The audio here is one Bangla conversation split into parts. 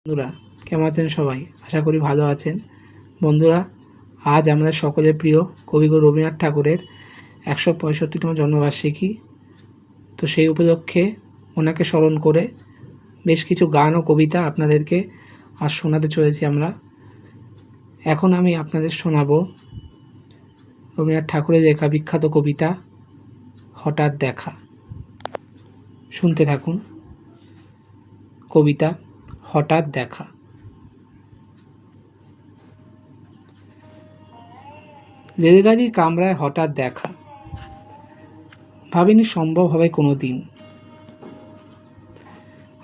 বন্ধুরা কেমন আছেন সবাই? আশা করি ভালো আছেন। বন্ধুরা, আজ আমাদের সকলের প্রিয় কবিগুরু রবীন্দ্রনাথ ঠাকুরের ১৬৫তম জন্মবার্ষিকী। তো সেই উপলক্ষে ওনাকে স্মরণ করে বেশ কিছু গান ও কবিতা আপনাদেরকে আজ শোনাতে চলেছি আমরা। এখন আমি আপনাদের শোনাবো রবীন্দ্রনাথ ঠাকুরের লেখা বিখ্যাত কবিতা হঠাৎ দেখা। শুনতে থাকুন। কবিতা হঠাৎ দেখা। রেলগাড়ির কামরায় হঠাৎ দেখা, ভাবিনি সম্ভব হবে কোনো দিন।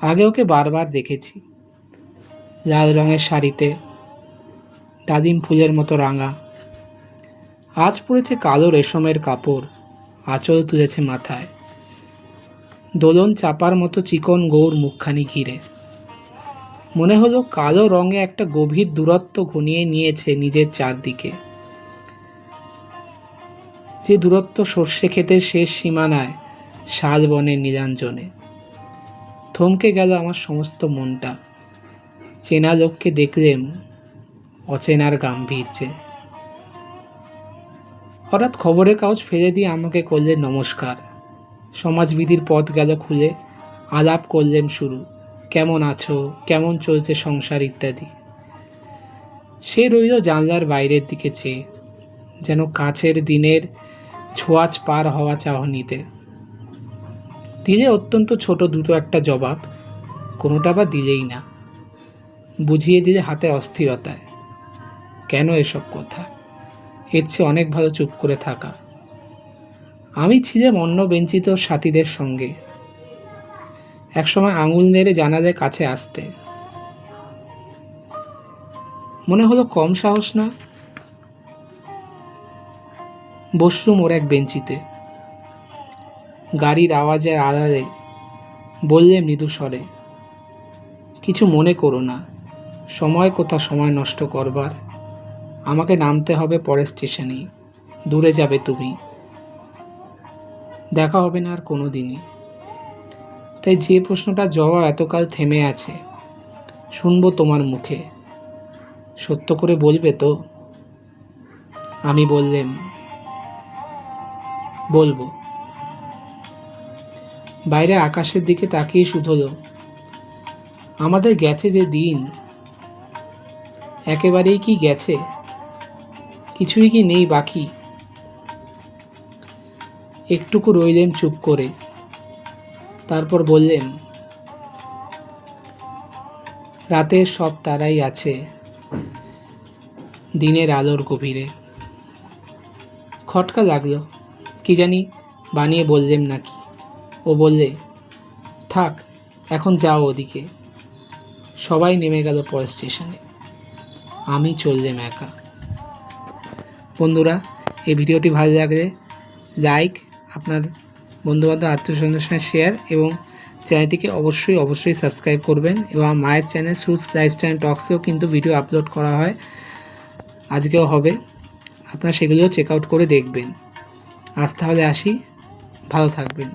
আগে ওকে বারবার দেখেছি, লাল রঙের শাড়িতে, ডালিম ফুলের মতো রাঙা। আজ পরেছে কালো রেশমের কাপড়, আঁচল তুলেছে মাথায়, দোলন চাপার মতো চিকন গৌর মুখখানি ঘিরে। মনে হলো কালো রঙে একটা গভীর দূরত্ব ঘনিয়ে নিয়েছে নিজের চারদিকে। যে দূরত্ব সর্ষে ক্ষেতের শেষ সীমানায়, শাল বনের নীলাঞ্জনে। থমকে গেল আমার সমস্ত মনটা, চেনা লোককে দেখলেম অচেনার গাম্ভীর্যে। হঠাৎ খবরের কাগজ ফেলে দিয়ে আমাকে করলেন নমস্কার। সমাজবিধির পথ গেল খুলে, আলাপ করলেন শুরু, কেমন আছো, কেমন চলছে সংসার ইত্যাদি। সে রইল জানলার বাইরের দিকে চেয়ে, যেন কাছের দিনের ছোঁয়াচ পার হওয়া চাহনিতে। দিলে অত্যন্ত ছোট দুটো একটা জবাব, কোনোটা বা দিলেই না। বুঝিয়ে দিলে হাতে অস্থিরতায়, কেন এসব কথা, এর চেয়ে অনেক ভালো চুপ করে থাকা। আমি ছিলাম অন্য বেঞ্চিত সাথীদের সঙ্গে, একসময় আঙুল নেড়ে জানালে কাছে আসতে। মনে হলো কম সাহস না। বসলুম ওর এক বেঞ্চিতে, গাড়ির আওয়াজের আড়ালে বললে মৃদু স্বরে, কিছু মনে করো না, সময় কোথা সময় নষ্ট করবার। আমাকে নামতে হবে পরের স্টেশনেই, দূরে যাবে তুমি, দেখা হবে না আর কোনো দিনই। তাই যে প্রশ্নটার জবাব এতকাল থেমে আছে, শুনবো তোমার মুখে, সত্য করে বলবে তো? আমি বললেম, বলবো। বাইরে আকাশের দিকে তাকিয়ে শুধলো, আমাদের গেছে যে দিন, একেবারেই কি গেছে, কিছুই কি নেই বাকি। একটুকু রইলেম চুপ করে, তারপর বললেন, রাতের সব তারাই আছে দিনের আলোর গভীরে। খটকা লাগলো, কি জানি বানিয়ে বললেম নাকি। ও বললে, থাক এখন যাও ওদিকে। সবাই নেমে গেল পরের স্টেশনে, আমি চললাম একা। বন্ধুরা, এই ভিডিওটি ভালো লাগলে লাইক, আপনার বন্ধুবান্ধব আত্মীয়স্বজনের সঙ্গে শেয়ার এবং চ্যানেলটিকে অবশ্যই সাবস্ক্রাইব করবেন। এবং মায়ের চ্যানেল সুজ লাইফস্টাইল টক্সেও কিন্তু ভিডিও আপলোড করা হয়, আজকেও হবে, আপনারা সেগুলোও চেক আউট করে দেখবেন। আজ তাহলে আসি, ভালো থাকবেন।